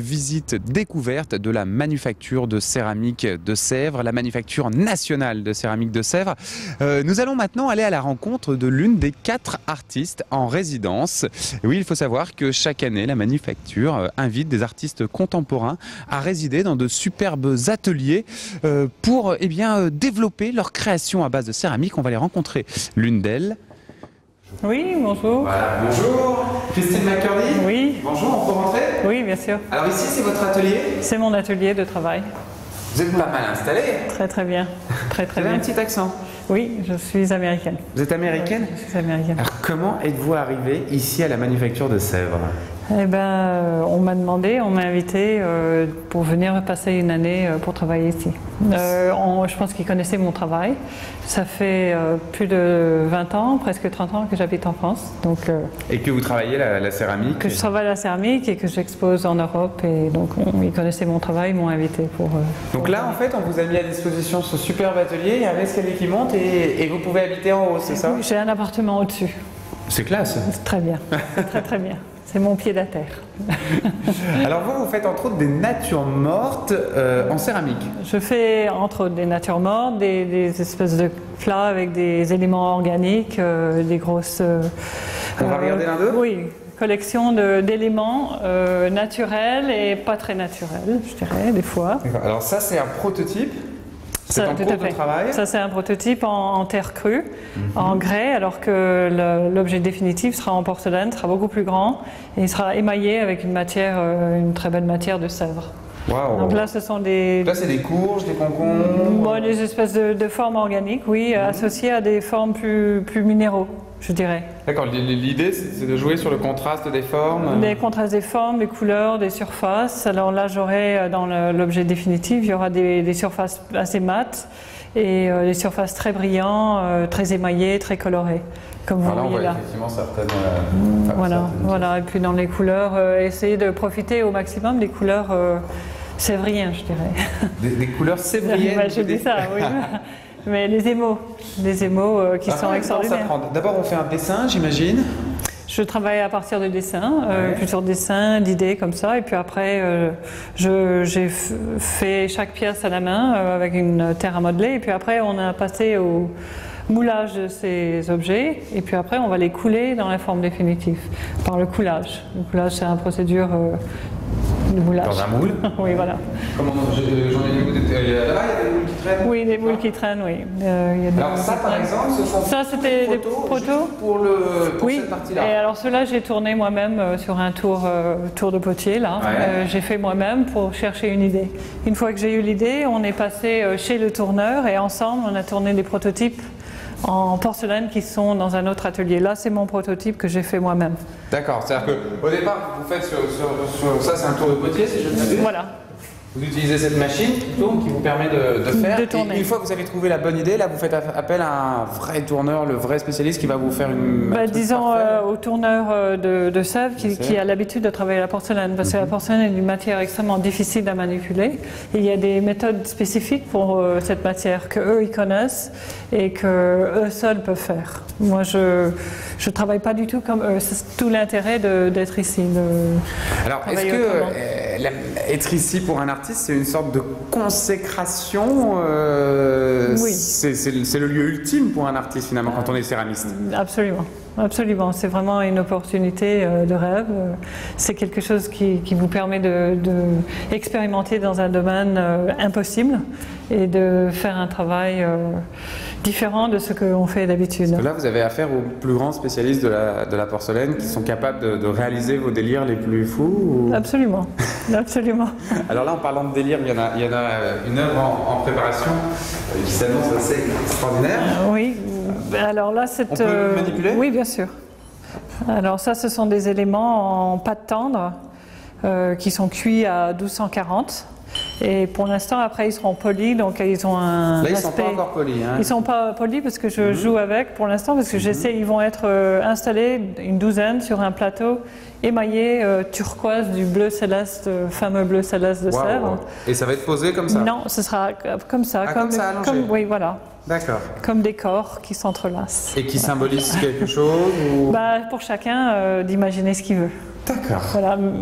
Visite découverte de la manufacture de céramique de Sèvres, la manufacture nationale de céramique de Sèvres. Nous allons maintenant aller à la rencontre de l'une des 4 artistes en résidence. Et oui, il faut savoir que chaque année, la manufacture invite des artistes contemporains à résider dans de superbes ateliers pour développer leur création à base de céramique. On va les rencontrer. L'une d'elles. Oui, bonjour. Voilà, bonjour. Christine McCurdy. Oui. Bonjour, on peut rentrer? Oui, bien sûr. Alors ici, c'est votre atelier? C'est mon atelier de travail. Vous êtes pas mal installé? Très très bien. Très très bien. Vous avez un petit accent? Oui, je suis américaine. Vous êtes américaine? Oui, je suis américaine. Alors comment êtes-vous arrivée ici à la manufacture de Sèvres? Eh ben, on m'a demandé, on m'a invité pour venir passer une année pour travailler ici. Je pense qu'ils connaissaient mon travail. Ça fait plus de 20 ans, presque 30 ans que j'habite en France. Donc, et que vous travaillez la céramique? Que je travaille la céramique et que j'expose en Europe. Et donc, ils connaissaient mon travail, ils m'ont invité pour... donc là, en fait, on vous a mis à disposition ce superbe atelier. Il y a un escalier qui monte et vous pouvez habiter en haut, c'est ça? J'ai un appartement au-dessus. C'est classe. Très bien, très très bien. C'est mon pied à terre. Alors vous faites entre autres des natures mortes en céramique. Je fais entre autres des natures mortes, des espèces de plats avec des éléments organiques, des grosses... On va regarder l'un d'eux? Oui, collection d'éléments naturels et pas très naturels, je dirais, des fois. Alors ça, c'est un prototype. C'est en cours de travail. Ça, c'est un prototype en terre crue, en grès, alors que l'objet définitif sera en porcelaine, sera beaucoup plus grand et il sera émaillé avec une matière, une très belle matière de Sèvres. Wow. Donc là, ce sont des... Là, c'est des courges, des concombres. Des espèces de formes organiques, oui, associées à des formes plus minéraux, je dirais. D'accord, l'idée c'est de jouer sur le contraste des formes. Des contrastes des formes, des couleurs, des surfaces. Alors là, j'aurai dans l'objet définitif, il y aura des surfaces assez mates et des surfaces très brillantes, très émaillées, très colorées, comme vous voyez là. Effectivement certaines. Voilà. Et puis dans les couleurs, essayer de profiter au maximum des couleurs sévriennes, je dirais. Des couleurs sévriennes. Je dis ça, oui. Mais les émaux qui sont extraordinaires. D'abord, on fait un dessin, j'imagine. Je travaille à partir de dessins, plusieurs dessins, d'idées comme ça, et puis après, j'ai fait chaque pièce à la main avec une terre à modeler, et puis après, on a passé au moulage de ces objets, et puis après, on va les couler dans la forme définitive par le coulage. Le coulage, c'est une procédure de moulage. Dans un moule? Oui, voilà. Comment j'en ai vu? Là, il y a des moules qui traînent? Oui, des moules qui traînent, oui. Alors ça, par exemple, ce sont c'était des protos pour cette partie-là. Et alors ceux-là, j'ai tourné moi-même sur un tour de potier, là. Ouais. J'ai fait moi-même pour chercher une idée. Une fois que j'ai eu l'idée, on est passé chez le tourneur et ensemble, on a tourné des prototypes en porcelaine qui sont dans un autre atelier. Là, c'est mon prototype que j'ai fait moi-même. D'accord, c'est-à-dire qu'au départ, vous faites sur ça, c'est un tour de potier, si je ne m'abuse. Voilà. Vous utilisez cette machine qui tourne, qui vous permet de faire. De tourner. Et une fois que vous avez trouvé la bonne idée, là, vous faites appel à un vrai tourneur, le vrai spécialiste qui va vous faire une... disons au tourneur de Sèvres qui a l'habitude de travailler la porcelaine, parce que la porcelaine est une matière extrêmement difficile à manipuler. Et il y a des méthodes spécifiques pour cette matière qu'eux ils connaissent et qu'eux seuls peuvent faire. Moi, je ne travaille pas du tout comme eux. C'est tout l'intérêt d'être ici. Alors, est-ce que être ici pour un artiste, c'est une sorte de consécration? Oui. C'est le lieu ultime pour un artiste, finalement, quand on est céramiste. Absolument. Absolument, c'est vraiment une opportunité de rêve. C'est quelque chose qui vous permet d'expérimenter dans un domaine impossible et de faire un travail différent de ce qu'on fait d'habitude. Là, vous avez affaire aux plus grands spécialistes de la porcelaine qui sont capables de réaliser vos délires les plus fous ou... Absolument, absolument. Alors là, en parlant de délire, il y en a une œuvre en préparation qui s'annonce assez extraordinaire. Oui, alors là, c'est... On peut manipuler? Oui, bien sûr. Alors ça, ce sont des éléments en pâte tendre qui sont cuits à 1240. Et pour l'instant, après, ils seront polis, donc ils ont un Là, ils aspect... sont pas encore polis. Hein. Ils sont pas polis parce que je joue avec pour l'instant, parce que j'essaie, ils vont être installés, une douzaine, sur un plateau émaillé turquoise du bleu céleste, fameux bleu céleste de Sèvres. Et ça va être posé comme ça? Non, ce sera comme ça. Ah, comme ça, allongé. Oui, voilà. D'accord. Comme des corps qui s'entrelacent. Et qui symbolisent quelque chose ou... Pour chacun d'imaginer ce qu'il veut. D'accord.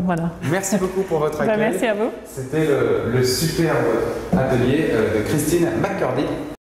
Voilà. Merci beaucoup pour votre accueil. Merci à vous. C'était le superbe atelier de Christine McCurdy.